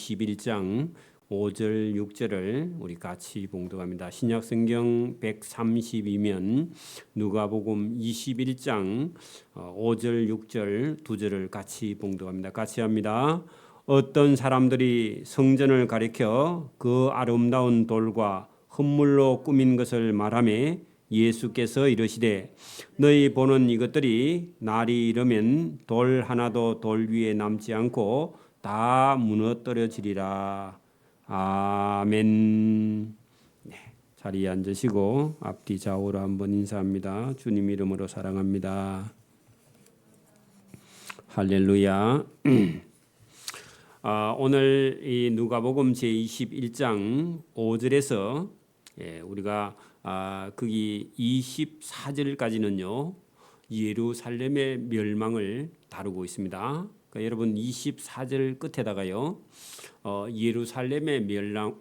21장 5절 6절을 우리 같이 봉독합니다. 신약성경 132면 누가복음 21장 5절 6절 두 절을 같이 봉독합니다. 같이 합니다. 어떤 사람들이 성전을 가리켜 그 아름다운 돌과 흙물로 꾸민 것을 말하며 예수께서 이르시되 너희 보는 이것들이 날이 이르면 돌 하나도 돌 위에 남지 않고 다 무너뜨려지리라. 아멘. 네, 자리에 앉으시고 앞뒤 좌우로 한번 인사합니다. 주님 이름으로 사랑합니다. 할렐루야. 오늘 이 누가복음 제21장 5절에서 우리가 거기 24절까지는요 예루살렘의 멸망을 다루고 있습니다. 그러니까 여러분 24절 끝에다가요 예루살렘의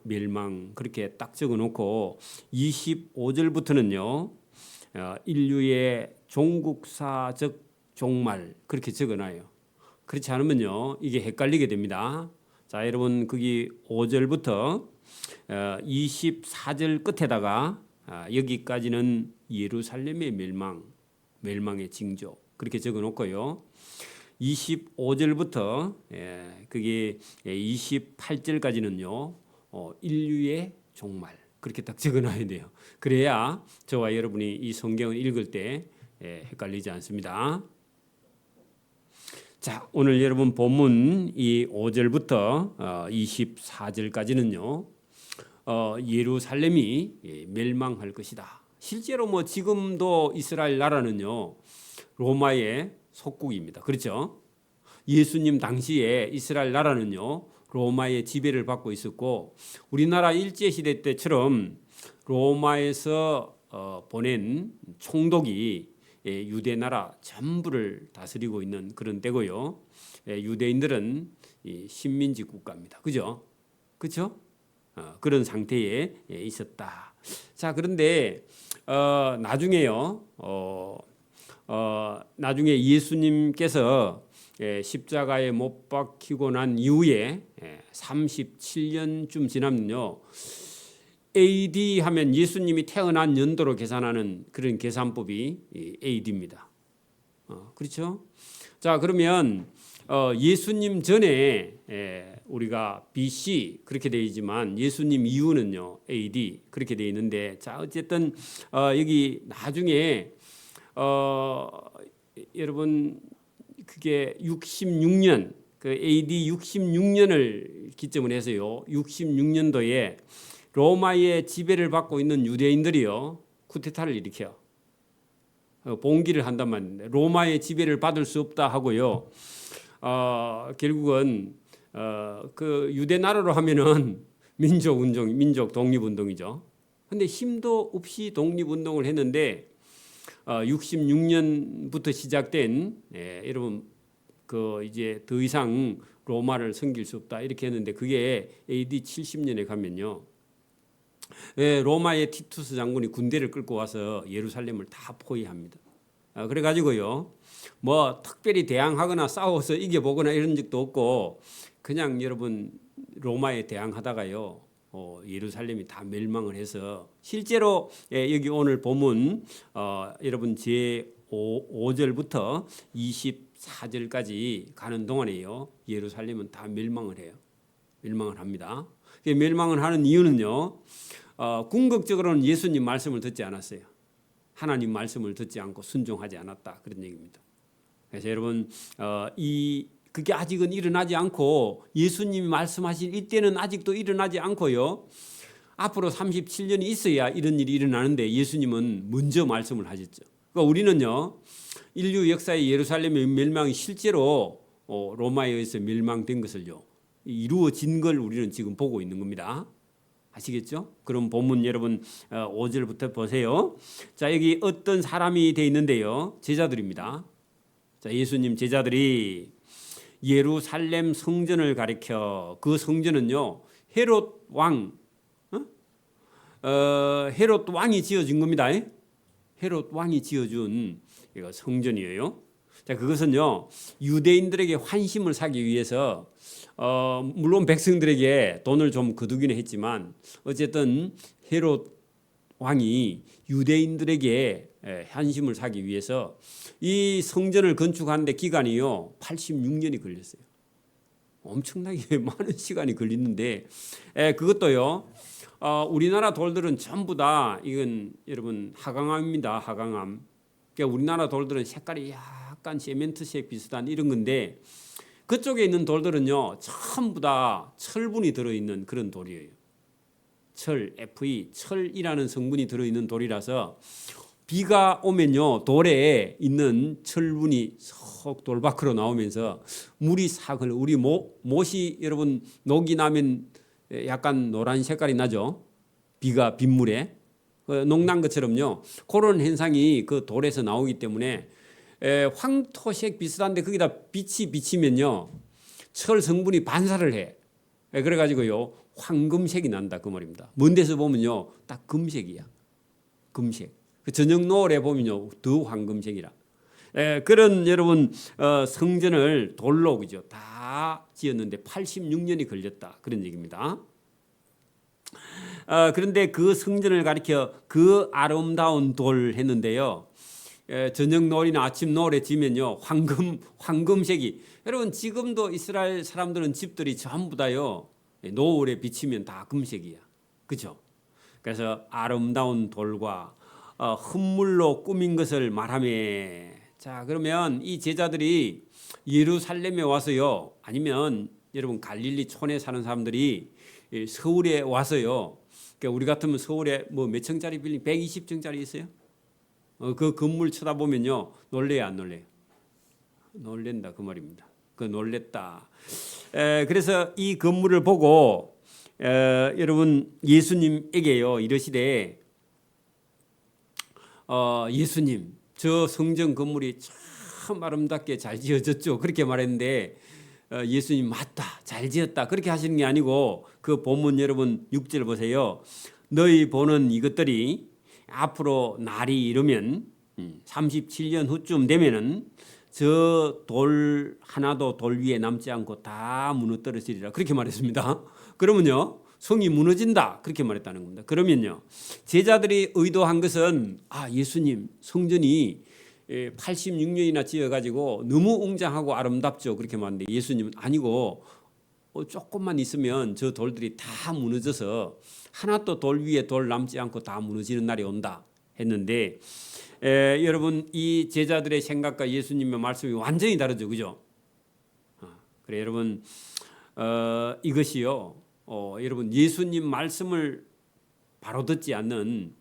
멸망 그렇게 딱 적어놓고 25절부터는요 인류의 종국사적 종말 그렇게 적어놔요. 그렇지 않으면요 이게 헷갈리게 됩니다. 자, 여러분 거기 5절부터 24절 끝에다가 여기까지는 예루살렘의 멸망의 징조 그렇게 적어놓고요. 25절부터 그게 28절까지는요 인류의 종말 그렇게 딱 적어놔야 돼요. 그래야 저와 여러분이 이 성경을 읽을 때 헷갈리지 않습니다. 자, 오늘 여러분 본문 이 5절부터 24절까지는요 예루살렘이 멸망할 것이다. 실제로 뭐 지금도 이스라엘 나라는요 로마의 속국입니다. 그렇죠? 예수님 당시에 이스라엘 나라는요 로마의 지배를 받고 있었고 우리나라 일제시대 때처럼 로마에서 보낸 총독이 유대 나라 전부를 다스리고 있는 그런 때고요. 유대인들은 식민지 국가입니다. 그죠? 그렇죠? 그런 상태에 있었다. 자, 그런데 나중에요. 나중에 예수님께서 십자가에 못 박히고 난 이후에 37년쯤 지나면요. AD 하면 예수님이 태어난 연도로 계산하는 그런 계산법이 AD입니다. 그렇죠? 자, 그러면 예수님 전에 우리가 BC 그렇게 되어 있지만 예수님 이후는요 AD 그렇게 되어 있는데 자 어쨌든 여기 나중에 여러분 그게 66년 그 AD 66년을 기점으로 해서요 66년도에 로마의 지배를 받고 있는 유대인들이요 쿠데타를 일으켜요. 봉기를 한다면 로마의 지배를 받을 수 없다 하고요. 결국은 그 유대 나라로 하면은 민족 독립운동이죠. 근데 힘도 없이 독립운동을 했는데 66년부터 시작된 여러분 그 이제 더 이상 로마를 섬길 수 없다 이렇게 했는데 그게 AD 70년에 가면요. 로마의 티투스 장군이 군대를 끌고 와서 예루살렘을 다 포위합니다. 그래가지고요, 뭐 특별히 대항하거나 싸워서 이겨보거나 이런 적도 없고 그냥 여러분 로마에 대항하다가요, 예루살렘이 다 멸망을 해서 실제로 여기 오늘 본문 여러분 제 5절부터 24절까지 가는 동안에요, 예루살렘은 다 멸망을 해요. 멸망을 합니다. 멸망을 하는 이유는요, 궁극적으로는 예수님 말씀을 듣지 않았어요. 하나님 말씀을 듣지 않고 순종하지 않았다 그런 얘기입니다. 그래서 여러분 그게 아직은 일어나지 않고 예수님이 말씀하신 이때는 아직도 일어나지 않고요. 앞으로 37년이 있어야 이런 일이 일어나는데 예수님은 먼저 말씀을 하셨죠. 그러니까 우리는요 인류 역사의 예루살렘의 멸망이 실제로 로마에 의해서 멸망된 것을요 이루어진 걸 우리는 지금 보고 있는 겁니다. 아시겠죠? 그럼 본문 여러분 5절부터 보세요. 자, 여기 어떤 사람이 돼 있는데요. 제자들입니다. 자, 예수님 제자들이 예루살렘 성전을 가리켜 그 성전은요. 헤롯 왕이 지어진 겁니다. 헤롯 왕이 지어준 성전이에요. 자, 그것은요 유대인들에게 환심을 사기 위해서 물론 백성들에게 돈을 좀 거두기는 했지만 어쨌든 헤롯 왕이 유대인들에게 환심을 사기 위해서 이 성전을 건축하는데 기간이요 86년이 걸렸어요. 엄청나게 많은 시간이 걸리는데 그것도요 우리나라 돌들은 전부 다 이건 여러분 하강암입니다. 하강암. 그러니까 우리나라 돌들은 색깔이 약간 세멘트색 비슷한 이런 건데 그쪽에 있는 돌들은요 전부 다 철분이 들어있는 그런 돌이에요. 철, Fe, 철이라는 성분이 들어있는 돌이라서 비가 오면요 돌에 있는 철분이 쏙 돌 밖으로 나오면서 물이 싹 흘러. 우리 못이 여러분 녹이 나면 약간 노란 색깔이 나죠. 비가 빗물에 녹난 것처럼요. 그런 현상이 그 돌에서 나오기 때문에 황토색 비슷한데 거기다 빛이 비치면요 철 성분이 반사를 해. 그래가지고요 황금색이 난다 그 말입니다. 먼 데서 보면요 딱 금색이야. 금색. 그 저녁 노을에 보면요 더 황금색이라. 그런 여러분 성전을 돌로 그죠 다 지었는데 86년이 걸렸다 그런 얘기입니다. 그런데 그 성전을 가리켜 그 아름다운 돌 했는데요. 저녁 노을이나 아침 노을에 지면요 황금색이. 여러분 지금도 이스라엘 사람들은 집들이 전부 다요 노을에 비치면 다 금색이야. 그죠? 그래서 아름다운 돌과 흙물로 꾸민 것을 말하며. 자, 그러면 이 제자들이 예루살렘에 와서요 아니면 여러분 갈릴리 촌에 사는 사람들이 서울에 와서요. 그러니까 우리 같으면 서울에 뭐 몇 층짜리 빌딩 120층짜리 있어요? 그 건물 쳐다보면요 놀래야 안 놀래요? 놀랜다 그 말입니다. 그 놀랬다. 그래서 이 건물을 보고 여러분 예수님에게요 이러시되 예수님 저 성전 건물이 참 아름답게 잘 지어졌죠. 그렇게 말했는데 예수님 맞다 잘 지었다 그렇게 하시는 게 아니고 그 본문 여러분 6절 보세요. 너희 보는 이것들이 앞으로 날이 이르면 37년 후쯤 되면은 저 돌 하나도 돌 위에 남지 않고 다 무너뜨려지리라 그렇게 말했습니다. 그러면요 성이 무너진다 그렇게 말했다는 겁니다. 그러면요 제자들이 의도한 것은 예수님 성전이 86년이나 지어가지고 너무 웅장하고 아름답죠 그렇게 말하는데 예수님은 아니고 조금만 있으면 저 돌들이 다 무너져서 하나도 돌 위에 돌 남지 않고 다 무너지는 날이 온다 했는데 여러분 이 제자들의 생각과 예수님의 말씀이 완전히 다르죠. 그죠? 그래 여러분 이것이요 여러분 예수님 말씀을 바로 듣지 않는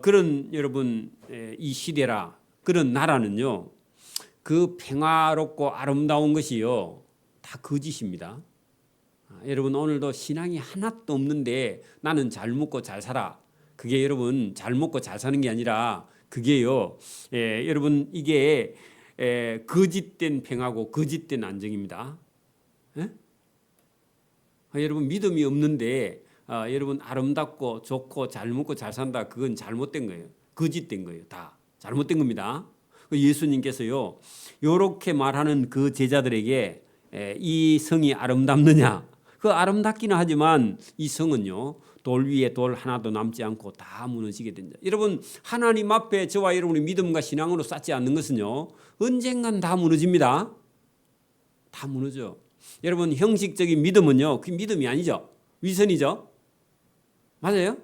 그런 여러분 이 시대라 그런 나라는요 그 평화롭고 아름다운 것이요 다 거짓입니다. 여러분 오늘도 신앙이 하나도 없는데 나는 잘 먹고 잘 살아. 그게 여러분 잘 먹고 잘 사는 게 아니라 그게요 여러분 이게 거짓된 평화고 거짓된 안정입니다. 여러분 믿음이 없는데 여러분 아름답고 좋고 잘 먹고 잘 산다 그건 잘못된 거예요. 거짓된 거예요. 다 잘못된 겁니다. 예수님께서요 이렇게 말하는 그 제자들에게 이 성이 아름답느냐? 그 아름답기는 하지만 이 성은요 돌 위에 돌 하나도 남지 않고 다 무너지게 된다. 여러분 하나님 앞에 저와 여러분이 믿음과 신앙으로 쌓지 않는 것은요 언젠간 다 무너집니다. 다 무너져. 여러분 형식적인 믿음은요 그 믿음이 아니죠. 위선이죠. 맞아요?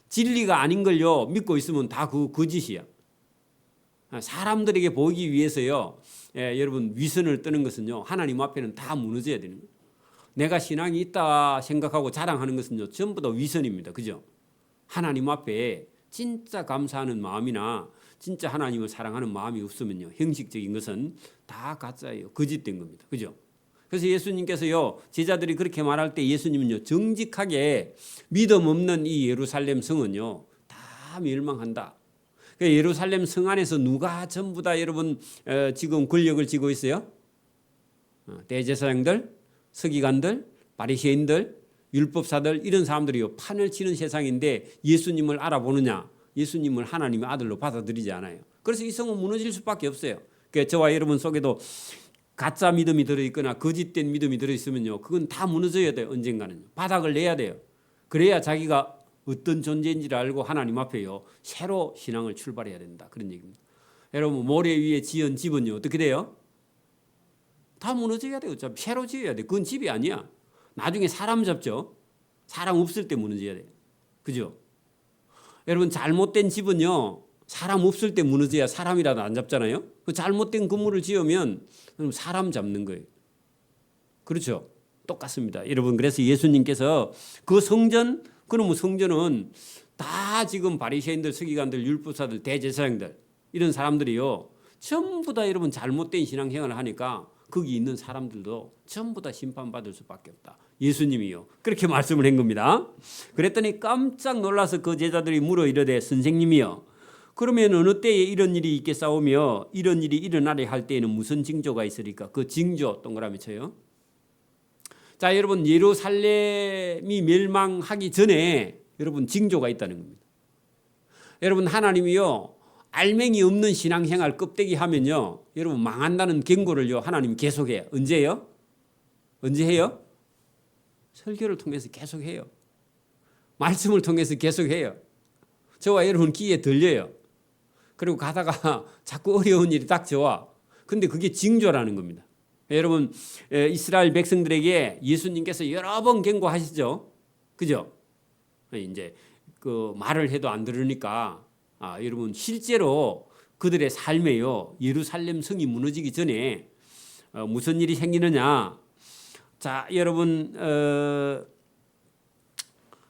진리가 아닌 걸요 믿고 있으면 다 그 거짓이야. 사람들에게 보이기 위해서요 여러분 위선을 뜨는 것은요 하나님 앞에는 다 무너져야 되는 거예요. 내가 신앙이 있다 생각하고 자랑하는 것은요 전부 다 위선입니다. 그죠? 하나님 앞에 진짜 감사하는 마음이나 진짜 하나님을 사랑하는 마음이 없으면요 형식적인 것은 다 가짜예요. 거짓된 겁니다. 그죠? 그래서 예수님께서요 제자들이 그렇게 말할 때 예수님은요 정직하게 믿음 없는 이 예루살렘 성은요 다 멸망한다. 예루살렘 성 안에서 누가 전부 다 여러분 지금 권력을 쥐고 있어요? 대제사장들, 서기관들, 바리새인들, 율법사들 이런 사람들이요 판을 치는 세상인데 예수님을 알아보느냐? 예수님을 하나님의 아들로 받아들이지 않아요. 그래서 이 성은 무너질 수밖에 없어요. 그러니까 저와 여러분 속에도 가짜 믿음이 들어있거나 거짓된 믿음이 들어있으면요, 그건 다 무너져야 돼요. 언젠가는 바닥을 내야 돼요. 그래야 자기가 어떤 존재인지를 알고 하나님 앞에요, 새로 신앙을 출발해야 된다, 그런 얘기입니다. 여러분, 모래 위에 지은 집은요 어떻게 돼요? 다 무너져야 돼요. 어차피 새로 지어야 돼. 그건 집이 아니야. 나중에 사람 잡죠. 사람 없을 때 무너져야 돼요. 그죠? 여러분, 잘못된 집은요, 사람 없을 때 무너져야 사람이라도 안 잡잖아요. 그 잘못된 건물을 지으면 사람 잡는 거예요. 그렇죠? 똑같습니다. 여러분, 그래서 예수님께서 그 성전, 그러면 성전은 다 지금 바리새인들, 서기관들, 율법사들, 대제사장들 이런 사람들이요, 전부 다 여러분 잘못된 신앙생활을 하니까 거기 있는 사람들도 전부 다 심판받을 수밖에 없다. 예수님이요, 그렇게 말씀을 한 겁니다. 그랬더니 깜짝 놀라서 그 제자들이 물어 이르되, 선생님이요, 그러면 어느 때에 이런 일이 있겠사오며 이런 일이 일어나려 할 때에는 무슨 징조가 있으리까? 그 징조 동그라미 쳐요. 자, 여러분, 예루살렘이 멸망하기 전에 여러분 징조가 있다는 겁니다. 여러분, 하나님이요, 알맹이 없는 신앙생활 껍데기 하면요, 여러분 망한다는 경고를요 하나님이 계속해요. 언제요? 언제 해요? 설교를 통해서 계속해요. 말씀을 통해서 계속해요. 저와 여러분 귀에 들려요. 그리고 가다가 자꾸 어려운 일이 닥쳐와. 근데 그게 징조라는 겁니다. 여러분, 이스라엘 백성들에게 예수님께서 여러 번 경고하시죠. 그죠? 이제 그 말을 해도 안 들으니까, 여러분 실제로 그들의 삶에요, 예루살렘 성이 무너지기 전에 무슨 일이 생기느냐. 자, 여러분,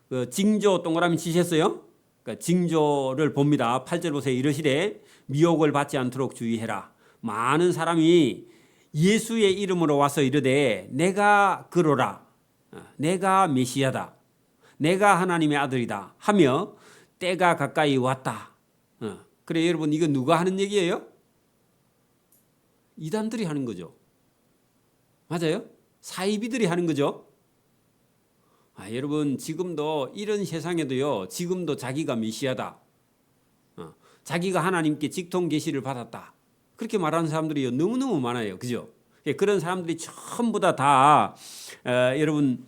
그 징조 동그라미 치셨어요? 그러니까 징조를 봅니다. 8절 보세요. 이르시되 미혹을 받지 않도록 주의해라. 많은 사람이 예수의 이름으로 와서 이르되 내가 그로라, 내가 메시아다, 내가 하나님의 아들이다 하며 때가 가까이 왔다. 그래, 여러분, 이거 누가 하는 얘기예요? 이단들이 하는 거죠. 맞아요? 사이비들이 하는 거죠. 여러분, 지금도 이런 세상에도요, 지금도 자기가 메시아다, 자기가 하나님께 직통 계시를 받았다, 그렇게 말하는 사람들이 너무너무 많아요. 그죠? 그런 사람들이 전부 다 여러분,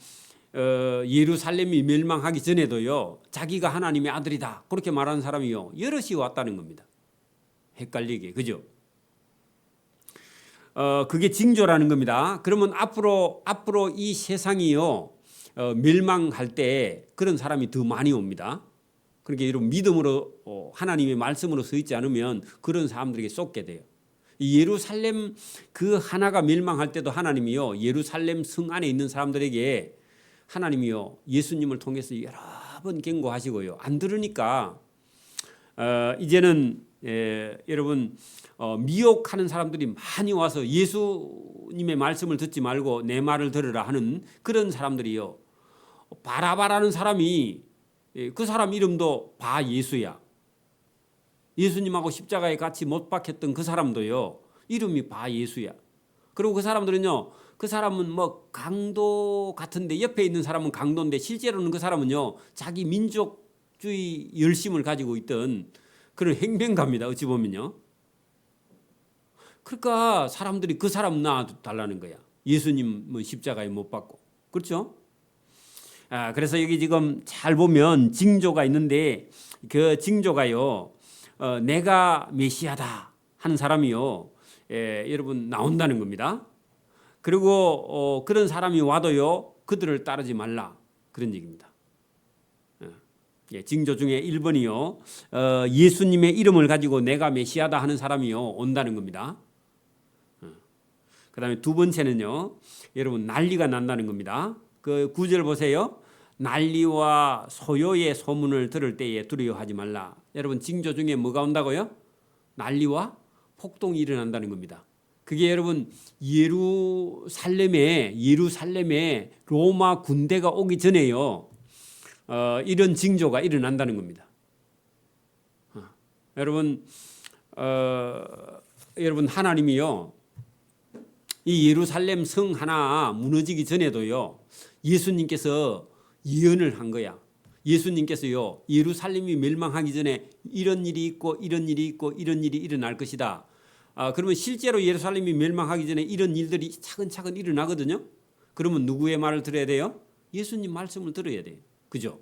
예루살렘이 멸망하기 전에도요, 자기가 하나님의 아들이다 그렇게 말하는 사람이요 여럿이 왔다는 겁니다. 헷갈리게. 그죠? 그게 징조라는 겁니다. 그러면 앞으로 이 세상이요 멸망할 때 그런 사람이 더 많이 옵니다. 그러니까 여러분, 믿음으로 하나님의 말씀으로 서 있지 않으면 그런 사람들에게 쏟게 돼요. 예루살렘 그 하나가 멸망할 때도 하나님이요 예루살렘 성 안에 있는 사람들에게 하나님이요 예수님을 통해서 여러 번 경고하시고요, 안 들으니까 이제는 여러분, 미혹하는 사람들이 많이 와서 예수님의 말씀을 듣지 말고 내 말을 들으라 하는 그런 사람들이요, 바라바라는 사람이, 그 사람 이름도 바 예수야. 예수님하고 십자가에 같이 못 박혔던 그 사람도요 이름이 바 예수야. 그리고 그 사람들은요, 그 사람은 뭐 강도 같은데, 옆에 있는 사람은 강도인데 실제로는 그 사람은요 자기 민족주의 열심을 가지고 있던 그런 행변가입니다. 어찌 보면요. 그러니까 사람들이 그 사람 놔달라는 거야. 예수님은 십자가에 못 박고. 그렇죠? 그래서 여기 지금 잘 보면 징조가 있는데, 그 징조가요, 내가 메시아다 하는 사람이요, 여러분 나온다는 겁니다. 그리고 그런 사람이 와도요 그들을 따르지 말라, 그런 얘기입니다. 징조 중에 1번이요 예수님의 이름을 가지고 내가 메시아다 하는 사람이요 온다는 겁니다. 그 다음에 두 번째는요, 여러분 난리가 난다는 겁니다. 그 9절 보세요. 난리와 소요의 소문을 들을 때에 두려워하지 말라. 여러분, 징조 중에 뭐가 온다고요? 난리와 폭동이 일어난다는 겁니다. 그게 여러분 예루살렘에 로마 군대가 오기 전에요 이런 징조가 일어난다는 겁니다. 여러분, 여러분 하나님이요 이 예루살렘 성 하나 무너지기 전에도요 예수님께서 예언을 한 거야. 예수님께서요 예루살렘이 멸망하기 전에 이런 일이 있고 이런 일이 있고 이런 일이 일어날 것이다. 그러면 실제로 예루살렘이 멸망하기 전에 이런 일들이 차근차근 일어나거든요. 그러면 누구의 말을 들어야 돼요? 예수님 말씀을 들어야 돼요. 그죠?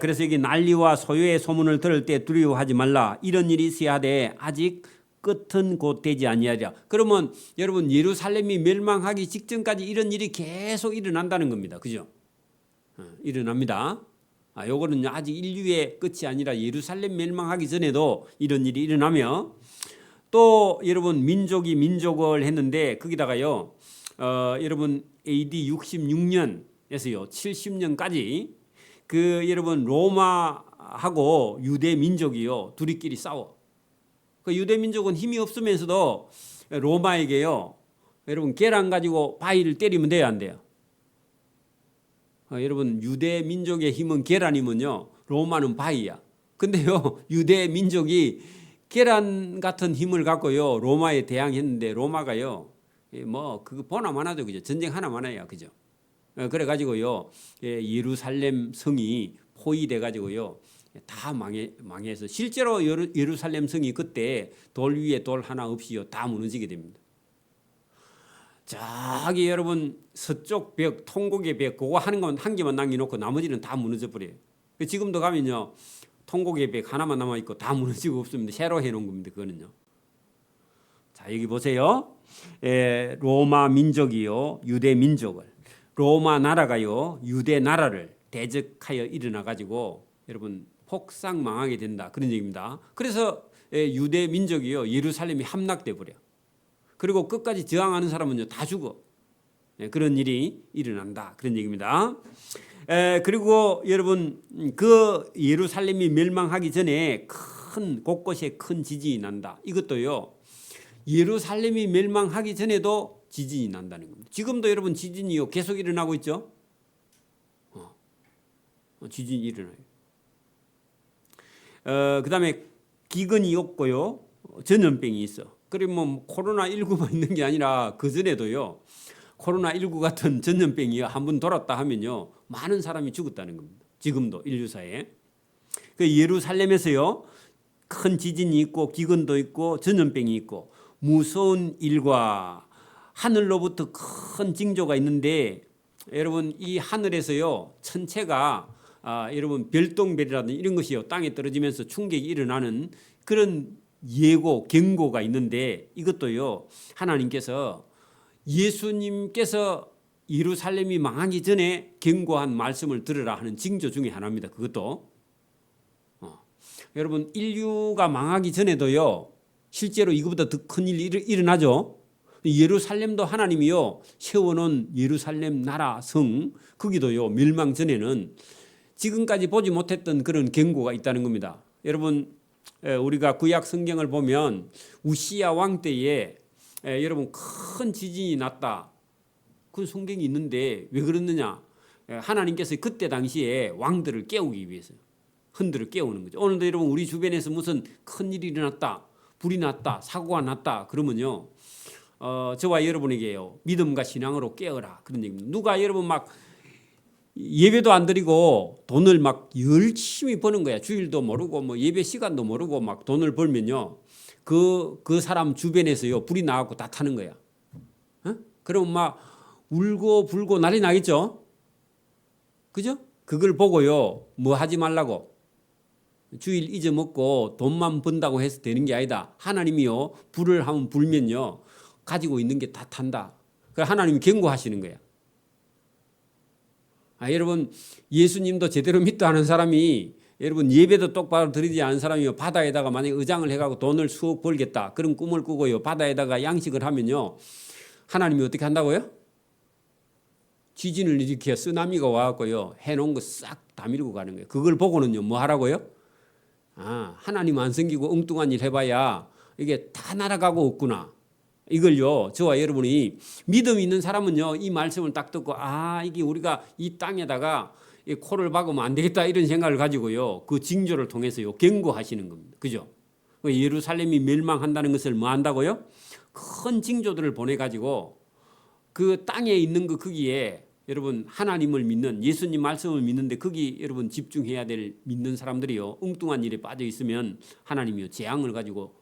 그래서 여기 난리와 소요의 소문을 들을 때 두려워하지 말라. 이런 일이 있어야 돼. 아직 끝은 곧 되지 아니하리라. 그러면 여러분 예루살렘이 멸망하기 직전까지 이런 일이 계속 일어난다는 겁니다. 그죠? 일어납니다. 요거는 아직 인류의 끝이 아니라 예루살렘 멸망하기 전에도 이런 일이 일어나며 또 여러분 민족이 민족을 했는데 거기다가요 여러분 AD 66년에서요 70년까지 그 여러분 로마하고 유대 민족이요 둘이끼리 싸워. 그 유대 민족은 힘이 없으면서도 로마에게요 여러분 계란 가지고 바위를 때리면 돼요 안 돼요? 여러분 유대 민족의 힘은 계란이면요 로마는 바위야. 근데요 유대 민족이 계란 같은 힘을 갖고요 로마에 대항했는데 로마가요 뭐 그거 보나마나죠 그죠? 전쟁 하나마나야 그죠? 그래 가지고요 예루살렘 성이 포위돼 가지고요 다 망해서 실제로 예루살렘 성이 그때 돌 위에 돌 하나 없이요 다 무너지게 됩니다. 저기 여러분 서쪽 벽 통곡의 벽 그거 하는 건 한 개만 남겨놓고 나머지는 다 무너져 버려요. 지금도 가면요 통곡의 벽 하나만 남아 있고 다 무너지고 없습니다. 새로 해놓은 겁니다. 그거는요. 자 여기 보세요. 로마 민족이요 유대 민족을 로마 나라가요 유대 나라를 대적하여 일어나 가지고 여러분 폭삭 망하게 된다 그런 얘기입니다. 그래서 유대 민족이요 예루살렘이 함락돼 버려. 그리고 끝까지 저항하는 사람은요 다 죽어. 그런 일이 일어난다 그런 얘기입니다. 그리고 여러분 그 예루살렘이 멸망하기 전에 큰 곳곳에 큰 지진이 난다. 이것도요 예루살렘이 멸망하기 전에도 지진이 난다는 겁니다. 지금도 여러분 지진이요 계속 일어나고 있죠. 지진이 일어나요. 그다음에 기근이 없고요 전염병이 있어. 그리고 뭐 코로나19만 있는 게 아니라 그 전에도요 코로나19 같은 전염병이 한번 돌았다 하면요 많은 사람이 죽었다는 겁니다. 지금도 인류사에 그 예루살렘에서요 큰 지진이 있고 기근도 있고 전염병이 있고 무서운 일과 하늘로부터 큰 징조가 있는데 여러분 이 하늘에서요 천체가 여러분 별똥별이라든지 이런 것이요 땅에 떨어지면서 충격이 일어나는 그런 예고 경고가 있는데 이것도요 하나님께서 예수님께서 예루살렘이 망하기 전에 경고한 말씀을 들으라 하는 징조 중에 하나입니다. 그것도 여러분 인류가 망하기 전에도요 실제로 이거보다 더 큰 일이 일어나죠. 예루살렘도 하나님이요 세워놓은 예루살렘 나라 성 거기도요 멸망 전에는 지금까지 보지 못했던 그런 경고가 있다는 겁니다. 여러분 우리가 구약 성경을 보면 우시야 왕 때에 여러분 큰 지진이 났다. 그 성경이 있는데 왜 그랬느냐? 하나님께서 그때 당시에 왕들을 깨우기 위해서 흔들어 깨우는 거죠. 오늘도 여러분 우리 주변에서 무슨 큰 일이 일어났다, 불이 났다, 사고가 났다 그러면요, 저와 여러분에게요 믿음과 신앙으로 깨어라 그런 얘기입니다. 누가 여러분 막 예배도 안 드리고 돈을 막 열심히 버는 거야. 주일도 모르고 뭐 예배 시간도 모르고 막 돈을 벌면요. 그 사람 주변에서요 불이 나갖고 다 타는 거야. 그럼 막 울고 불고 난리 나겠죠. 그죠? 그걸 보고요 뭐 하지 말라고 주일 잊어먹고 돈만 번다고 해서 되는 게 아니다. 하나님이요 불을 한번 불면요 가지고 있는 게 다 탄다. 그 하나님이 경고하시는 거야. 여러분 예수님도 제대로 믿도 않은 사람이 여러분 예배도 똑바로 드리지 않은 사람이요 바다에다가 만약에 의장을 해가고 돈을 수억 벌겠다 그런 꿈을 꾸고요 바다에다가 양식을 하면요 하나님이 어떻게 한다고요? 지진을 일으켜 쓰나미가 와갖고요 해놓은 거 싹 다 밀고 가는 거예요. 그걸 보고는요 뭐 하라고요? 하나님 안 섬기고 엉뚱한 일 해봐야 이게 다 날아가고 없구나. 이걸요 저와 여러분이 믿음 있는 사람은요 이 말씀을 딱 듣고 이게 우리가 이 땅에다가 코를 박으면 안 되겠다 이런 생각을 가지고요 그 징조를 통해서요 경고하시는 겁니다. 그죠? 예루살렘이 멸망한다는 것을 뭐 한다고요? 큰 징조들을 보내 가지고 그 땅에 있는 거 거기에 여러분 하나님을 믿는 예수님 말씀을 믿는데 거기 여러분 집중해야 될 믿는 사람들이요 엉뚱한 일에 빠져 있으면 하나님이요 재앙을 가지고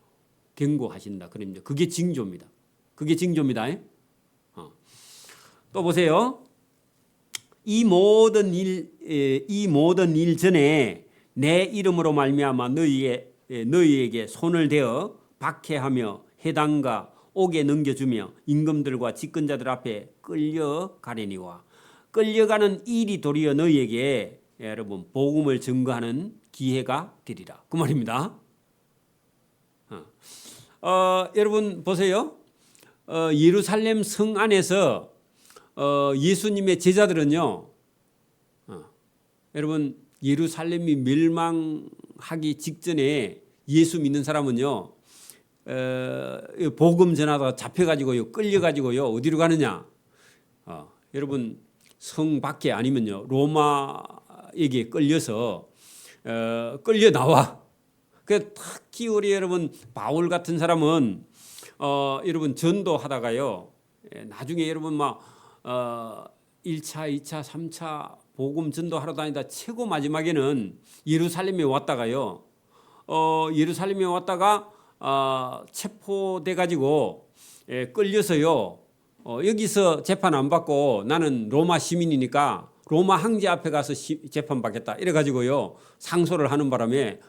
경고하신다. 그럽니다. 그게 징조입니다. 그게 징조입니다. 또 보세요. 이 모든 일 전에 내 이름으로 말미암아 너희에게 손을 대어 박해하며 해당과 옥에 넘겨주며 임금들과 집권자들 앞에 끌려가려니와 끌려가는 일이 도리어 너희에게 여러분 복음을 증거하는 기회가 되리라. 그 말입니다. 여러분 보세요. 예루살렘 성 안에서 예수님의 제자들은요. 여러분 예루살렘이 멸망하기 직전에 예수 믿는 사람은요. 복음 전하다가 잡혀가지고요. 끌려가지고요. 어디로 가느냐. 여러분 성 밖에 아니면요. 로마에게 끌려서 끌려 나와. 특히 우리 여러분 바울 같은 사람은 여러분 전도하다가요. 나중에 여러분 막 1차, 2차, 3차 복음 전도하러 다니다 최고 마지막에는 예루살렘에 왔다가요. 예루살렘에 왔다가 체포돼 가지고 끌려서요. 여기서 재판 안 받고 나는 로마 시민이니까 로마 황제 앞에 가서 재판 받겠다. 이래 가지고요. 상소를 하는 바람에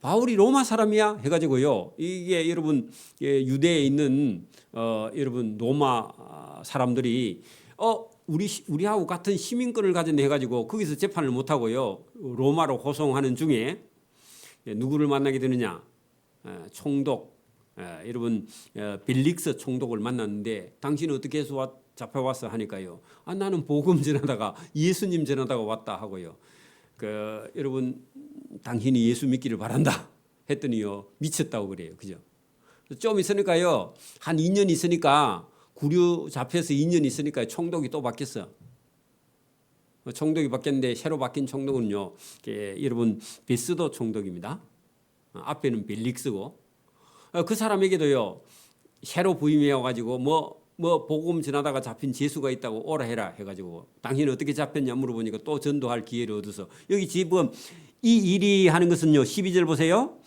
바울이 로마 사람이야 해 가지고요. 이게 여러분 유대에 있는 여러분 로마 사람들이 우리하고 같은 시민권을 가졌네 해 가지고 거기서 재판을 못 하고요. 로마로 호송하는 중에 누구를 만나게 되느냐? 총독 여러분 벨릭스 총독을 만났는데 당신은 어떻게 해서 잡혀왔어 하니까요. 나는 복음 전하다가 예수님 전하다가 왔다 하고요. 여러분 당신이 예수 믿기를 바란다 했더니요. 미쳤다고 그래요. 그죠? 좀 있으니까요. 한 2년 있으니까 구류 잡혀서 2년 있으니까 총독이 또 바뀌었어. 총독이 바뀌었는데 새로 바뀐 총독은요. 여러분 베스도 총독입니다. 앞에는 벨릭스고 그 사람에게도요. 새로 부임해 와가지고 뭐 복음 전하다가 잡힌 죄수가 있다고 오라 해라 해가지고 당신은 어떻게 잡혔냐 물어보니까 또 전도할 기회를 얻어서 여기 지금 이 일이 하는 것은요. 12절 보세요.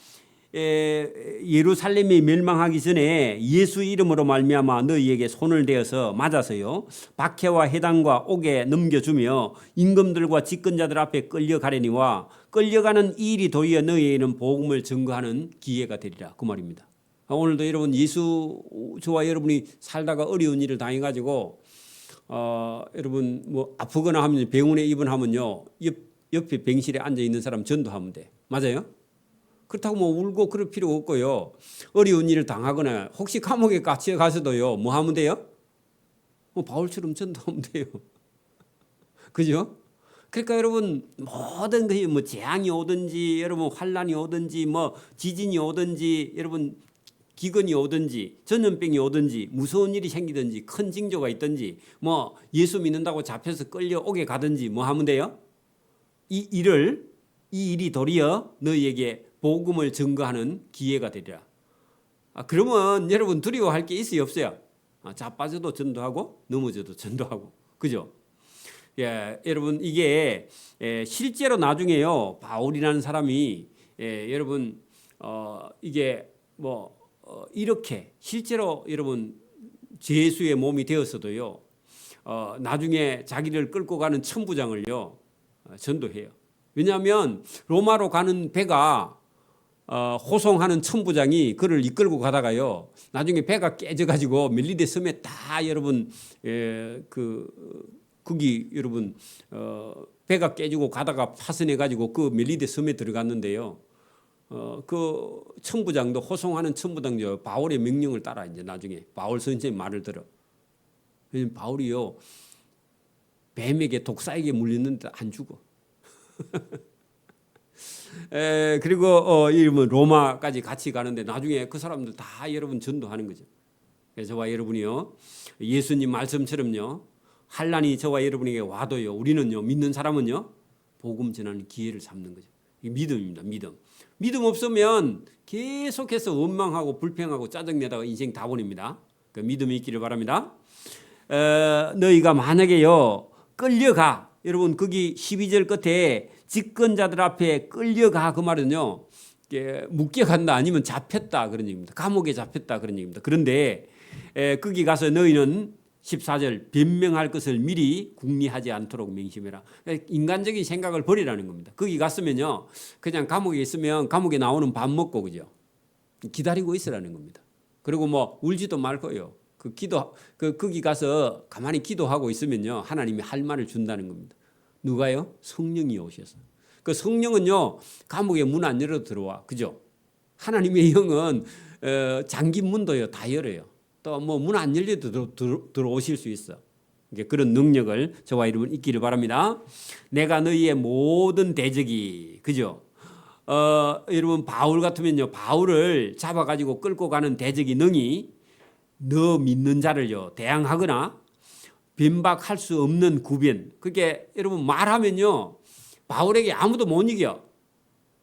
예루살렘이 멸망하기 전에 예수 이름으로 말미암아 너희에게 손을 대어서 맞아서요. 박해와 해당과 옥에 넘겨주며 임금들과 집권자들 앞에 끌려가려니와 끌려가는 이 일이 도리어 너희에게는 복음을 증거하는 기회가 되리라. 그 말입니다. 오늘도 여러분 저와 여러분이 살다가 어려운 일을 당해가지고 여러분 뭐 아프거나 하면 병원에 입원하면요. 옆에 병실에 앉아 있는 사람 전도하면 돼. 맞아요? 그렇다고 뭐 울고 그럴 필요 없고요. 어려운 일을 당하거나 혹시 감옥에 갇혀 가서도요. 뭐 하면 돼요? 바울처럼 전도하면 돼요. 그죠? 그러니까 여러분 모든 것이 뭐 재앙이 오든지 여러분 환란이 오든지 뭐 지진이 오든지 여러분 기근이 오든지 전염병이 오든지 무서운 일이 생기든지 큰 징조가 있든지 뭐 예수 믿는다고 잡혀서 끌려오게 가든지 뭐 하면 돼요? 이 일이 도리어 너희에게 복음을 증거하는 기회가 되리라. 그러면 여러분 두려워할 게 있어요 없어요? 자빠져도 전도하고 넘어져도 전도하고 그죠? 예, 여러분 이게 실제로 나중에요 바울이라는 사람이 여러분 이게 뭐 이렇게 실제로 여러분 죄수의 몸이 되었어도요 나중에 자기를 끌고 가는 천부장을요 전도해요. 왜냐하면 로마로 가는 배가 호송하는 천부장이 그를 이끌고 가다가요 나중에 배가 깨져가지고 멜리데 섬에 다 여러분 거기 여러분 배가 깨지고 가다가 파손해가지고 그 멜리데 섬에 들어갔는데요. 그 천부장도 호송하는 천부장도 바울의 명령을 따라 이제 나중에 바울 선생님 말을 들어. 왜냐면 바울이요 뱀에게 독사에게 물렸는데 안 죽어. 그리고 이러면 로마까지 같이 가는데 나중에 그 사람들 다 여러분 전도하는 거죠. 그래서 저와 여러분이요 예수님 말씀처럼요 환란이 저와 여러분에게 와도요 우리는요 믿는 사람은요 복음 전하는 기회를 잡는 거죠. 이게 믿음입니다. 믿음 없으면 계속해서 원망하고 불평하고 짜증내다가 인생 다 보냅니다. 그 믿음이 있기를 바랍니다. 너희가 만약에요 끌려가 여러분 거기 12절 끝에 집권자들 앞에 끌려가 그 말은요 묵겨간다 아니면 잡혔다 그런 얘기입니다. 감옥에 잡혔다 그런 얘기입니다. 그런데 거기 가서 너희는 14절 변명할 것을 미리 궁리하지 않도록 명심해라. 그러니까 인간적인 생각을 버리라는 겁니다. 거기 갔으면요 그냥 감옥에 있으면 감옥에 나오는 밥 먹고 그죠 기다리고 있으라는 겁니다. 그리고 뭐 울지도 말 거예요. 거기 가서 가만히 기도하고 있으면요 하나님이 할 말을 준다는 겁니다. 누가요? 성령이 오셔서. 그 성령은요 감옥에 문 안 열어도 들어와 그죠? 하나님의 영은 잠긴 문도요 다 열어요. 또 뭐 문 안 열려도 들어오실 수 있어. 그런 능력을 저와 여러분 있기를 바랍니다. 내가 너희의 모든 대적이 그죠? 여러분 바울 같으면요 바울을 잡아가지고 끌고 가는 대적이 능히 너 믿는 자를요 대항하거나 변박할 수 없는 구변. 그게 여러분 말하면요 바울에게 아무도 못 이겨.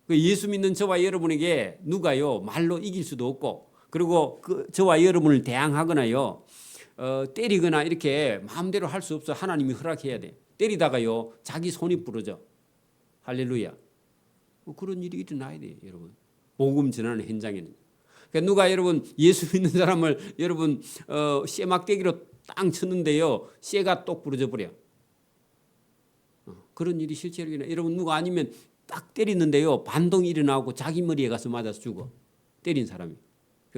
예수 믿는 저와 여러분에게 누가요 말로 이길 수도 없고 그리고 저와 여러분을 대항하거나요 때리거나 이렇게 마음대로 할 수 없어. 하나님이 허락해야 돼. 때리다가요 자기 손이 부러져. 할렐루야. 그런 일이 일어나야 돼 여러분. 복음 전하는 현장에는. 그러니까 누가 여러분 예수 믿는 사람을 여러분 쇠막대기로 땅 쳤는데요 쇠가 똑 부러져 버려. 그런 일이 실제로 일어나. 여러분 누가 아니면 딱 때리는데요 반동이 일어나고 자기 머리에 가서 맞아서 죽어. 때린 사람이.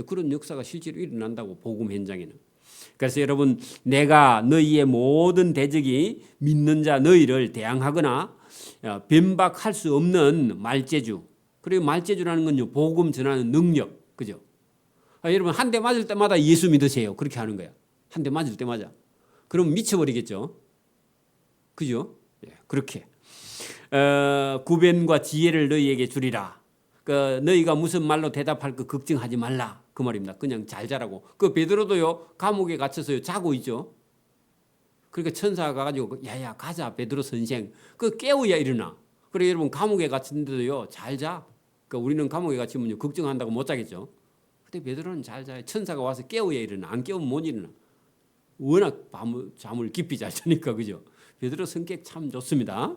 그런 역사가 실제로 일어난다고 복음 현장에는. 그래서 여러분 내가 너희의 모든 대적이 믿는 자 너희를 대항하거나 변박할 수 없는 말재주. 그리고 말재주라는 건요 복음 전하는 능력. 그죠? 여러분 한 대 맞을 때마다 예수 믿으세요. 그렇게 하는 거야. 한 대 맞을 때마다. 그럼 미쳐버리겠죠. 그죠? 그렇게 구변과 지혜를 너희에게 주리라. 너희가 무슨 말로 대답할 거 걱정하지 말라 그 말입니다. 그냥 잘 자라고. 베드로도요 감옥에 갇혀서요 자고 있죠. 그러니까 천사가 가가지고 야야 가자 베드로 선생 깨워야 일어나. 그래 여러분 감옥에 갇힌데도요 잘 자. 우리는 감옥에 갇히면 걱정한다고 못 자겠죠. 근데 베드로는 잘 자요. 천사가 와서 깨워야 일어나. 안 깨우면 못 일어나. 워낙 잠을 깊이 잘 자니까 그죠. 베드로 성격 참 좋습니다.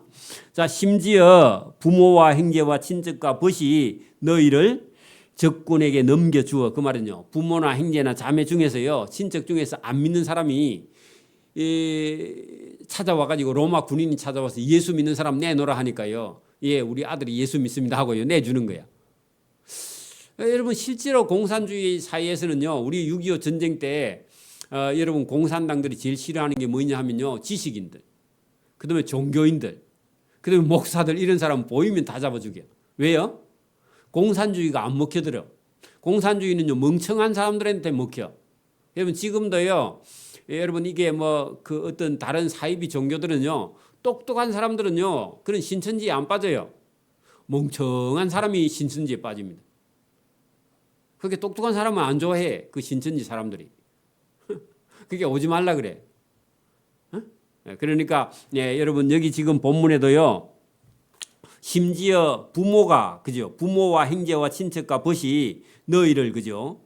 자, 심지어 부모와 형제와 친척과 벗이 너희를 적군에게 넘겨주어. 그 말은요. 부모나 형제나 자매 중에서요. 친척 중에서 안 믿는 사람이 찾아와가지고 로마 군인이 찾아와서 예수 믿는 사람 내놓으라 하니까요. 예, 우리 아들이 예수 믿습니다 하고요. 내주는 거야. 여러분 실제로 공산주의 사회에서는요. 우리 6.25 전쟁 때 여러분 공산당들이 제일 싫어하는 게 뭐냐 하면요. 지식인들. 그다음에 종교인들, 그다음에 목사들 이런 사람 보이면 다 잡아 죽여. 왜요? 공산주의가 안 먹혀들어. 공산주의는요 멍청한 사람들한테 먹혀. 여러분 지금도요. 여러분 이게 어떤 다른 사이비 종교들은요 똑똑한 사람들은요 그런 신천지에 안 빠져요. 멍청한 사람이 신천지에 빠집니다. 그렇게 똑똑한 사람은 안 좋아해. 그 신천지 사람들이. 그게 오지 말라 그래. 그러니까 여러분 여기 지금 본문에도요. 심지어 부모가 그죠? 부모와 형제와 친척과 벗이 너희를 그죠?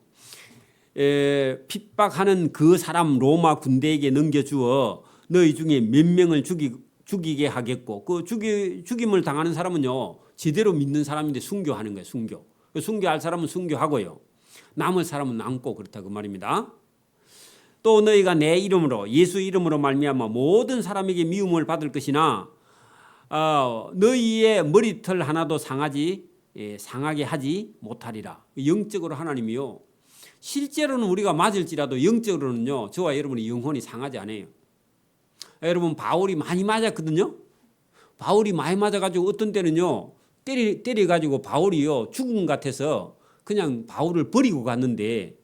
핍박하는 그 사람 로마 군대에게 넘겨주어 너희 중에 몇 명을 죽이게 하겠고 그 죽임을 당하는 사람은요 제대로 믿는 사람인데 순교하는 거예요. 순교할 사람은 순교하고요. 남을 사람은 남고 그렇다 그 말입니다. 또 너희가 내 이름으로 예수 이름으로 말미암아 모든 사람에게 미움을 받을 것이나 너희의 머리털 하나도 상하게 하지 못하리라. 영적으로 하나님이요. 실제로는 우리가 맞을지라도 영적으로는요. 저와 여러분의 영혼이 상하지 않아요. 여러분 바울이 많이 맞았거든요. 바울이 많이 맞아가지고 어떤 때는요. 때려가지고 바울이요. 죽음 같아서 그냥 바울을 버리고 갔는데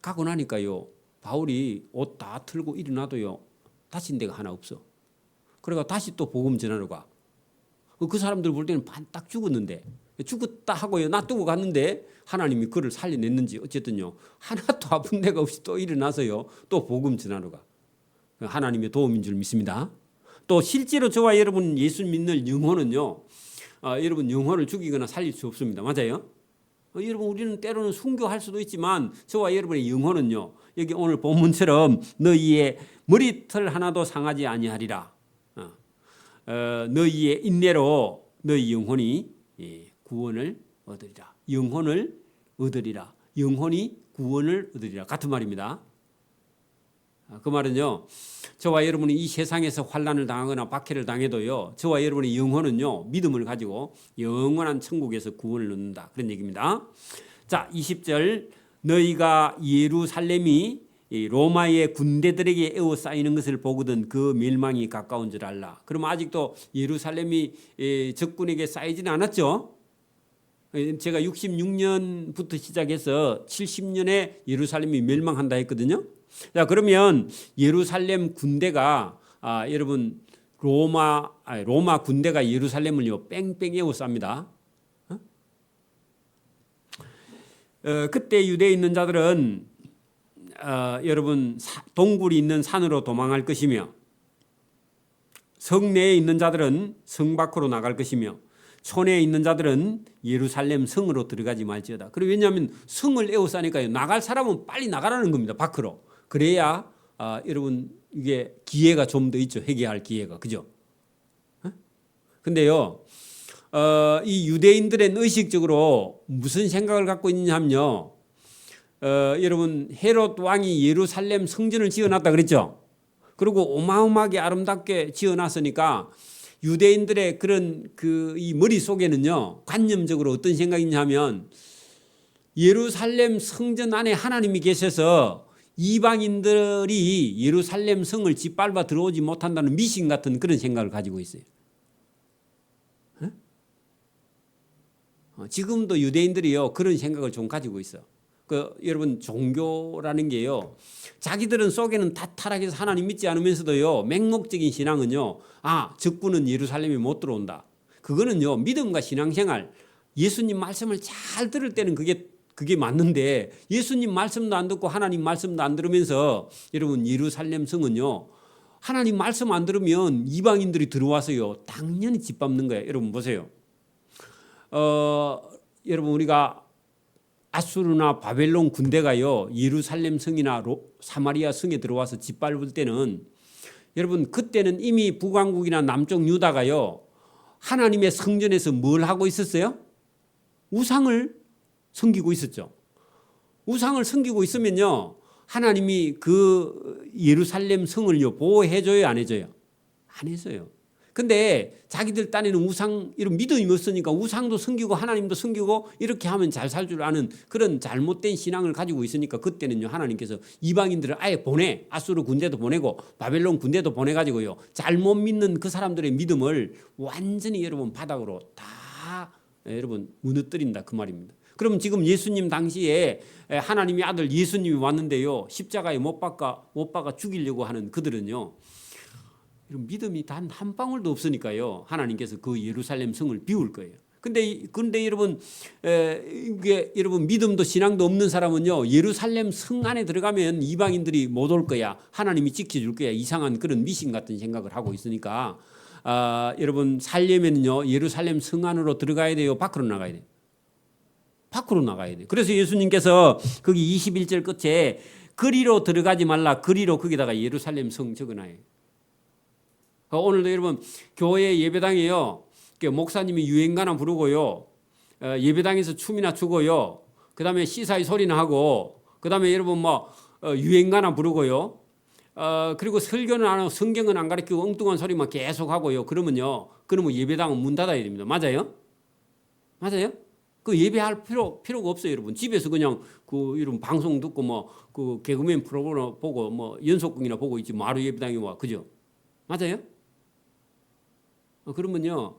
가고 나니까요. 바울이 옷 다 틀고 일어나도요. 다친 데가 하나 없어. 그래가 다시 또 복음 전하러 가. 그 사람들 볼 때는 반딱 죽었는데 죽었다 하고요. 놔두고 갔는데 하나님이 그를 살려냈는지 어쨌든요. 하나도 아픈 데가 없이 또 일어나서요. 또 복음 전하러 가. 하나님의 도움인 줄 믿습니다. 또 실제로 저와 여러분 예수 믿는 영혼은요. 여러분 영혼을 죽이거나 살릴 수 없습니다. 맞아요? 여러분 우리는 때로는 순교할 수도 있지만 저와 여러분의 영혼은요. 여기 오늘 본문처럼 너희의 머리털 하나도 상하지 아니하리라. 너희의 인내로 너희 영혼이 구원을 얻으리라. 영혼을 얻으리라. 영혼이 구원을 얻으리라. 같은 말입니다. 그 말은요, 저와 여러분이 이 세상에서 환난을 당하거나 박해를 당해도요, 저와 여러분의 영혼은요, 믿음을 가지고 영원한 천국에서 구원을 얻는다. 그런 얘기입니다. 자, 20절, 너희가 예루살렘이 로마의 군대들에게 에워싸이는 것을 보거든 그 멸망이 가까운 줄 알라. 그럼 아직도 예루살렘이 적군에게 쌓이지는 않았죠. 제가 66년부터 시작해서 70년에 예루살렘이 멸망한다 했거든요. 자, 그러면 예루살렘 군대가 여러분 로마 군대가 예루살렘을요 뺑뺑 에워쌉니다. 그때 유대에 있는 자들은 여러분 동굴이 있는 산으로 도망할 것이며 성내에 있는 자들은 성 밖으로 나갈 것이며 촌에 있는 자들은 예루살렘 성으로 들어가지 말지어다. 그리고 왜냐하면 성을 에워싸니까요 나갈 사람은 빨리 나가라는 겁니다. 밖으로. 그래야 여러분 이게 기회가 좀 더 있죠. 회개할 기회가. 그죠? 근데요 이 유대인들은 의식적으로 무슨 생각을 갖고 있느냐면요, 여러분 헤롯 왕이 예루살렘 성전을 지어놨다 그랬죠. 그리고 어마어마하게 아름답게 지어놨으니까 유대인들의 그런 이 머릿 속에는요 관념적으로 어떤 생각이냐면 예루살렘 성전 안에 하나님이 계셔서 이방인들이 예루살렘 성을 짓밟아 들어오지 못한다는 미신 같은 그런 생각을 가지고 있어요. 지금도 유대인들이요 그런 생각을 좀 가지고 있어. 여러분 종교라는 게요 자기들은 속에는 다 타락해서 하나님 믿지 않으면서도요 맹목적인 신앙은요 적군은 예루살렘에 못 들어온다. 그거는요 믿음과 신앙생활 예수님 말씀을 잘 들을 때는 그게 맞는데 예수님 말씀도 안 듣고 하나님 말씀도 안 들으면서 여러분 예루살렘 성은요 하나님 말씀 안 들으면 이방인들이 들어와서요 당연히 짓밟는 거예요. 여러분 보세요. 여러분 우리가 아수르나 바벨론 군대가요 예루살렘 성이나 사마리아 성에 들어와서 짓밟을 때는 여러분 그때는 이미 북왕국이나 남쪽 유다가요 하나님의 성전에서 뭘 하고 있었어요? 우상을 섬기고 있었죠. 우상을 섬기고 있으면요 하나님이 그 예루살렘 성을요 보호해줘요 안 해줘요? 안 해줘요. 근데 자기들 딴에는 우상 이런 믿음이 없으니까 우상도 섬기고 하나님도 섬기고 이렇게 하면 잘 살 줄 아는 그런 잘못된 신앙을 가지고 있으니까 그때는요 하나님께서 이방인들을 아예 아수르 군대도 보내고 바벨론 군대도 보내가지고요 잘못 믿는 그 사람들의 믿음을 완전히 여러분 바닥으로 다 여러분 무너뜨린다 그 말입니다. 그럼 지금 예수님 당시에 하나님의 아들 예수님이 왔는데요 십자가에 못 박아 죽이려고 하는 그들은요 이런 믿음이 단 한 방울도 없으니까요 하나님께서 그 예루살렘 성을 비울 거예요. 근데 여러분 이게 여러분 믿음도 신앙도 없는 사람은요 예루살렘 성 안에 들어가면 이방인들이 못 올 거야, 하나님이 지켜줄 거야, 이상한 그런 미신 같은 생각을 하고 있으니까 여러분 살려면요 예루살렘 성 안으로 들어가야 돼요, 밖으로 나가야 돼요? 밖으로 나가야 돼요. 그래서 예수님께서 거기 21절 끝에 거리로 들어가지 말라, 거리로 거기다가 예루살렘 성 적어놔요. 오늘도 여러분 교회 예배당에요 목사님이 유행가나 부르고요 예배당에서 춤이나 추고요 그 다음에 시사의 소리나 하고 그 다음에 여러분 유행가나 부르고요 그리고 설교는 안 하고 성경은 안 가르치고 엉뚱한 소리만 계속 하고요 그러면 예배당은 문 닫아야 됩니다. 맞아요? 맞아요? 그 예배할 필요가 없어요. 여러분 집에서 그냥 이런 방송 듣고 그 개그맨 프로그램 보고 연속극이나 보고 있지 하루 예배당에 와. 그죠? 맞아요? 그러면요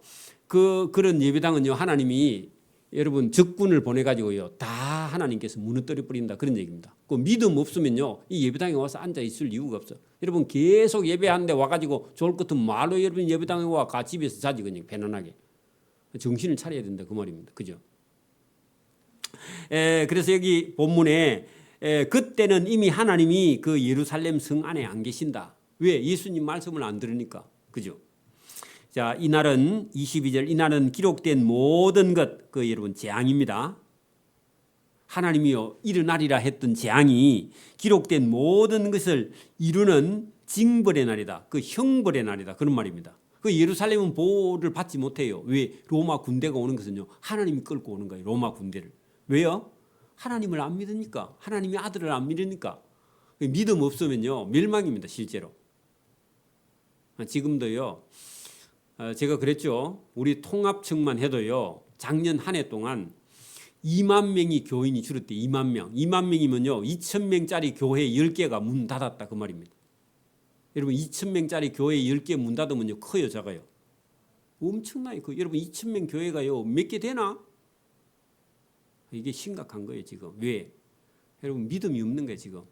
그런 예배당은요 하나님이 여러분 적군을 보내가지고요 다 하나님께서 무너뜨려 버린다 그런 얘기입니다. 그 믿음 없으면요 이 예배당에 와서 앉아 있을 이유가 없어. 여러분 계속 예배하는데 와가지고 좋을 것 같으면 말로 여러분 예배당에 와 집에서 자지 그냥 편안하게 정신을 차려야 된다 그 말입니다. 그죠? 그래서 여기 본문에 그때는 이미 하나님이 그 예루살렘 성 안에 안 계신다. 왜? 예수님 말씀을 안 들으니까. 그죠? 자, 이날은 22절 이날은 기록된 모든 것 여러분 재앙입니다. 하나님이요 일어나리라 했던 재앙이 기록된 모든 것을 이루는 징벌의 날이다. 그 형벌의 날이다. 그런 말입니다. 그 예루살렘은 보호를 받지 못해요. 왜? 로마 군대가 오는 것은요, 하나님이 끌고 오는 거예요. 로마 군대를. 왜요? 하나님을 안 믿으니까. 하나님의 아들을 안 믿으니까. 믿음 없으면요, 멸망입니다. 실제로. 지금도요, 제가 그랬죠. 우리 통합청만 해도요, 작년 한 해 동안 2만 명이 교인이 줄었대. 2만 명. 2만 명이면요, 2,000명짜리 교회 10개가 문 닫았다 그 말입니다. 여러분 2,000명짜리 교회 10개 문 닫으면요, 커요, 작아요? 엄청나요. 여러분 2,000명 교회가요, 몇 개 되나? 이게 심각한 거예요 지금. 왜? 여러분 믿음이 없는 거예요 지금.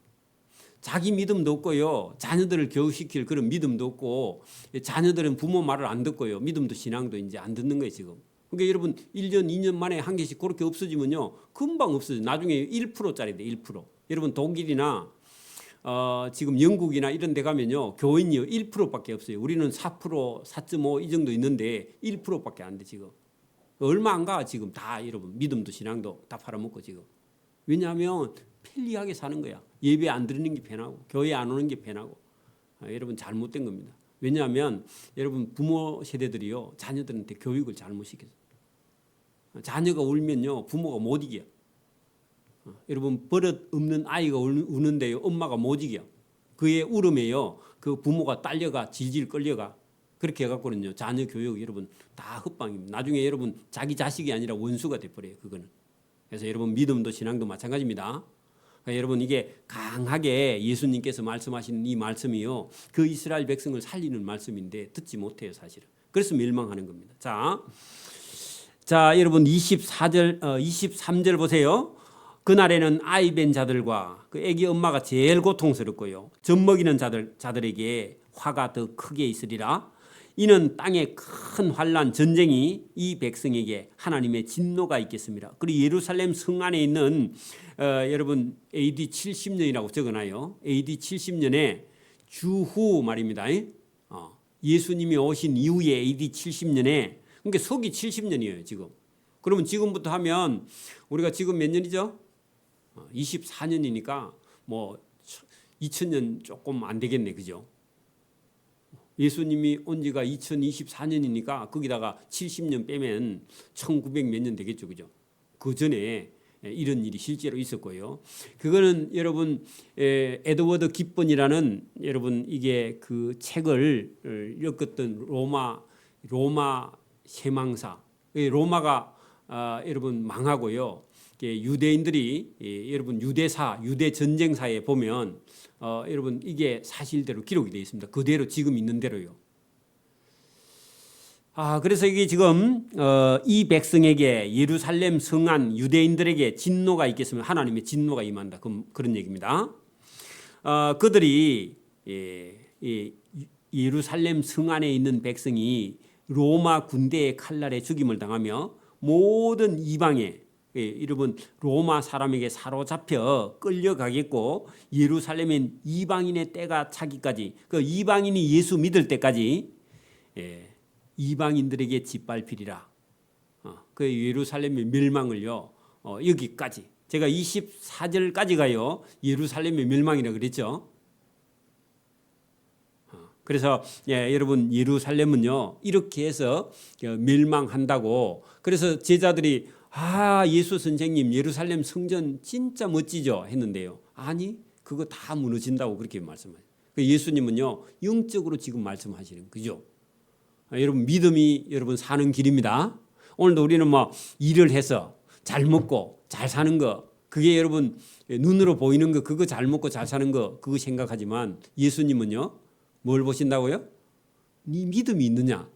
자기 믿음도 없고요, 자녀들을 교육시킬 그런 믿음도 없고, 자녀들은 부모 말을 안 듣고요, 믿음도 신앙도 이제 안 듣는 거예요 지금. 그러니까 여러분 1년 2년 만에 한 개씩 그렇게 없어지면요, 금방 없어져. 나중에 1%짜리 돼. 1%. 여러분 독일이나 지금 영국이나 이런 데 가면요, 교인이요 1%밖에 없어요. 우리는 4%, 4.5 이 정도 있는데 1%밖에 안 돼 지금. 얼마 안 가 지금. 다 여러분 믿음도 신앙도 다 팔아먹고 지금. 왜냐하면 편리하게 사는 거야. 예배 안 드리는 게 편하고, 교회 안 오는 게 편하고. 여러분 잘못된 겁니다. 왜냐하면 여러분 부모 세대들이요, 자녀들한테 교육을 잘못 시켰어요. 자녀가 울면요, 부모가 못 이겨. 여러분 버릇 없는 아이가 우는데요, 엄마가 못 이겨. 그의 울음에요, 그 부모가 딸려가 질질 끌려가. 그렇게 해갖고는요, 자녀 교육 여러분 다 헛방입니다. 나중에 여러분 자기 자식이 아니라 원수가 돼버려요. 그거는. 그래서 여러분 믿음도 신앙도 마찬가지입니다. 그러니까 여러분 이게 강하게 예수님께서 말씀하신 이 말씀이요, 그 이스라엘 백성을 살리는 말씀인데 듣지 못해요 사실은. 그래서 멸망하는 겁니다. 자 여러분 23절 보세요. 그날에는 아이 벤 자들과 그 아기 엄마가 제일 고통스럽고요, 젖먹이는 자들에게 화가 더 크게 있으리라. 이는 땅에 큰 환난 전쟁이 이 백성에게 하나님의 진노가 있겠습니다. 그리고 예루살렘 성 안에 있는 여러분 AD 70년이라고 적어놔요. AD 70년에 주후 말입니다. 예수님이 오신 이후에 AD 70년에, 그러니까 서기 70년이에요 지금. 그러면 지금부터 하면 우리가 지금 몇 년이죠? 24년이니까 뭐 2000년 조금 안 되겠네, 그죠? 예수님이 온 지가 2024년이니까 거기다가 70년 빼면 1900 몇 년 되겠죠, 그죠? 그 전에 이런 일이 실제로 있었고요. 그거는 여러분 에드워드 깁번이라는 여러분 이게 그 책을 엮었던 로마 세망사. 로마가 여러분 망하고요. 유대인들이 여러분 유대 전쟁사에 보면 여러분 이게 사실대로 기록이 되어 있습니다. 그대로 지금 있는 대로요. 그래서 이게 지금 이 백성에게 예루살렘 성안 유대인들에게 진노가 있겠으면 하나님의 진노가 임한다. 그런 얘기입니다. 그들이 예루살렘 성안에 있는 백성이 로마 군대의 칼날에 죽임을 당하며 모든 이방에 여러분 로마 사람에게 사로잡혀 끌려가겠고, 예루살렘엔 이방인의 때가 차기까지, 그 이방인이 예수 믿을 때까지 이방인들에게 짓밟히리라. 그 예루살렘의 멸망을요, 여기까지 제가 24절까지 가요 예루살렘의 멸망이라 그랬죠. 그래서 여러분 예루살렘은요 이렇게 해서 멸망한다고. 그래서 제자들이 예수 선생님 예루살렘 성전 진짜 멋지죠 했는데요, 아니 그거 다 무너진다고 그렇게 말씀하세요. 예수님은요 영적으로 지금 말씀하시는 거죠. 여러분 믿음이 여러분 사는 길입니다. 오늘도 우리는 뭐 일을 해서 잘 먹고 잘 사는 거, 그게 여러분 눈으로 보이는 거, 그거 잘 먹고 잘 사는 거 그거 생각하지만, 예수님은요 뭘 보신다고요? 네 믿음이 있느냐?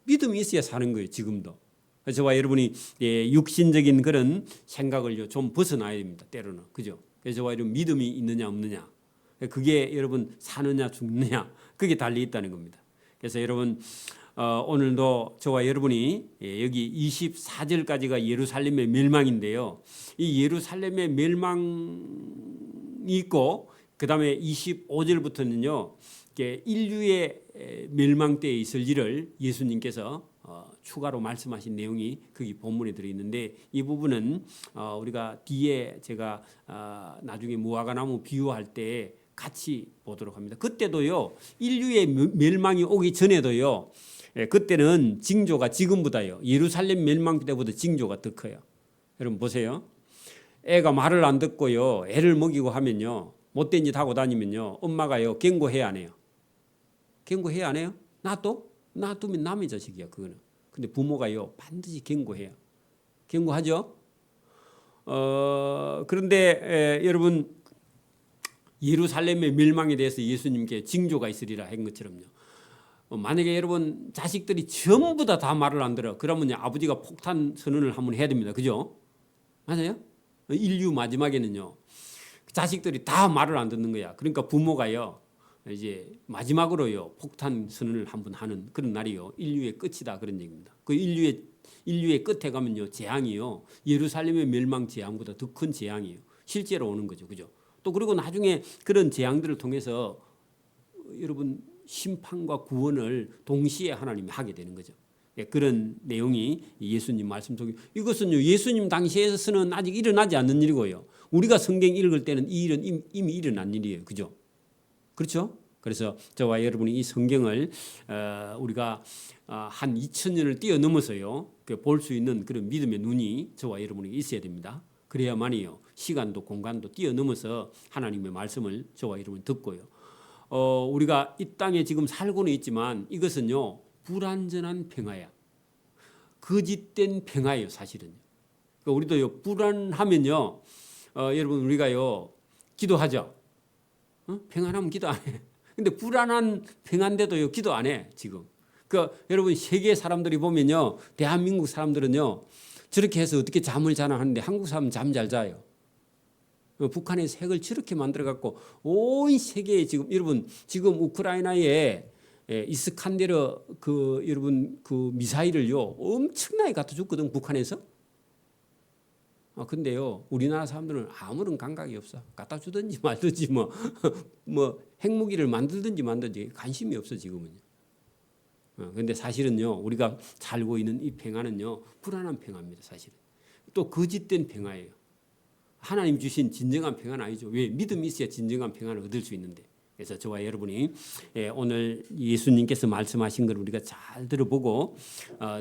믿음이 있어야 사는 거예요 지금도. 저와 여러분이 육신적인 그런 생각을 좀 벗어나야 됩니다. 때로는, 그죠? 그래서 저와 여러분 믿음이 있느냐 없느냐, 그게 여러분 사느냐 죽느냐, 그게 달리 있다는 겁니다. 그래서 여러분 오늘도 저와 여러분이 여기 24절까지가 예루살렘의 멸망인데요, 이 예루살렘의 멸망이 있고 그 다음에 25절부터는요 인류의 멸망 때에 있을 일을 예수님께서 추가로 말씀하신 내용이 거기 본문에 들어있는데, 이 부분은 우리가 뒤에 제가 나중에 무화과나무 비유할 때 같이 보도록 합니다. 그때도요, 인류의 멸망이 오기 전에도요, 그때는 징조가 지금보다요, 예루살렘 멸망 때보다 징조가 더 커요. 여러분 보세요. 애가 말을 안 듣고요, 애를 먹이고 하면요, 못된 짓 하고 다니면요, 엄마가요, 경고해야 안 해요. 경고해야 안 해요? 놔두면 남의 자식이야, 그거는. 근데 부모가요, 반드시 경고해요. 경고하죠? 그런데 여러분, 예루살렘의 멸망에 대해서 예수님께 징조가 있으리라 한 것처럼요. 만약에 여러분 자식들이 전부 다 말을 안 들어, 그러면 아버지가 폭탄 선언을 한번 해야 됩니다. 그죠? 맞아요? 인류 마지막에는요, 자식들이 다 말을 안 듣는 거야. 그러니까 부모가요, 이제 마지막으로요, 폭탄 선언을 한번 하는 그런 날이요, 인류의 끝이다, 그런 얘기입니다. 그 인류의 끝에 가면요, 재앙이요, 예루살렘의 멸망 재앙보다 더 큰 재앙이에요. 실제로 오는 거죠. 그죠? 또 그리고 나중에 그런 재앙들을 통해서 여러분 심판과 구원을 동시에 하나님이 하게 되는 거죠. 그런 내용이 예수님 말씀 속에, 이것은요, 예수님 당시에서는 아직 일어나지 않는 일이고요, 우리가 성경 읽을 때는 이 일은 이미 일어난 일이에요. 그죠? 그렇죠? 그래서 저와 여러분이 이 성경을 우리가 한 2000년을 뛰어넘어서요, 볼 수 있는 그런 믿음의 눈이 저와 여러분에게 있어야 됩니다. 그래야만이요, 시간도 공간도 뛰어넘어서 하나님의 말씀을 저와 여러분 듣고요, 우리가 이 땅에 지금 살고는 있지만 이것은요, 불완전한 평화야. 거짓된 평화예요, 사실은. 그러니까 우리도요, 불안하면요, 여러분 우리가요, 기도하죠. 평안하면 기도 안 해. 근데 불안한 평안대도요, 기도 안 해, 지금. 그러니까 여러분 세계 사람들이 보면요, 대한민국 사람들은요, 저렇게 해서 어떻게 잠을 자나 하는데 한국 사람은 잠 잘 자요. 북한에서 핵을 저렇게 만들어 갖고 온 세계에 지금, 여러분 지금 우크라이나에 이스칸데르 여러분 그 미사일을요, 엄청나게 갖다 줬거든, 북한에서. 근데요, 우리나라 사람들은 아무런 감각이 없어. 갖다 주든지 말든지 뭐 핵무기를 만들든지 관심이 없어, 지금은요. 근데 사실은요, 우리가 살고 있는 이 평화는요, 불안한 평화입니다, 사실은. 또 거짓된 평화예요. 하나님 주신 진정한 평화는 아니죠. 왜? 믿음이 있어야 진정한 평화를 얻을 수 있는데. 그래서 저와 여러분이 오늘 예수님께서 말씀하신 걸 우리가 잘 들어보고,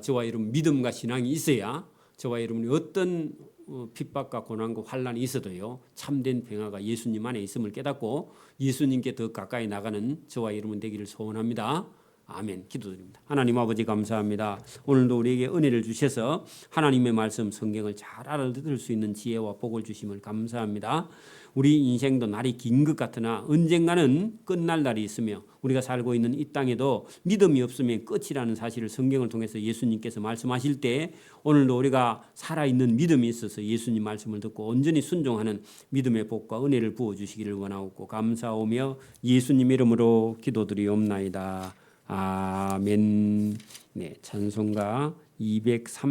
저와 여러분 믿음과 신앙이 있어야 저와 여러분이 어떤 핍박과 고난과 환난이 있어도요, 참된 평화가 예수님 안에 있음을 깨닫고 예수님께 더 가까이 나가는 저와 여러분 되기를 소원합니다. 아멘. 기도드립니다. 하나님 아버지 감사합니다. 오늘도 우리에게 은혜를 주셔서 하나님의 말씀 성경을 잘 알아들을 수 있는 지혜와 복을 주심을 감사합니다. 우리 인생도 날이 긴 것 같으나 언젠가는 끝날 날이 있으며 우리가 살고 있는 이 땅에도 믿음이 없으면 끝이라는 사실을 성경을 통해서 예수님께서 말씀하실 때, 오늘도 우리가 살아있는 믿음이 있어서 예수님 말씀을 듣고 온전히 순종하는 믿음의 복과 은혜를 부어주시기를 원하옵고 감사하오며 예수님 이름으로 기도드리옵나이다. 아멘. 네, 찬송가 203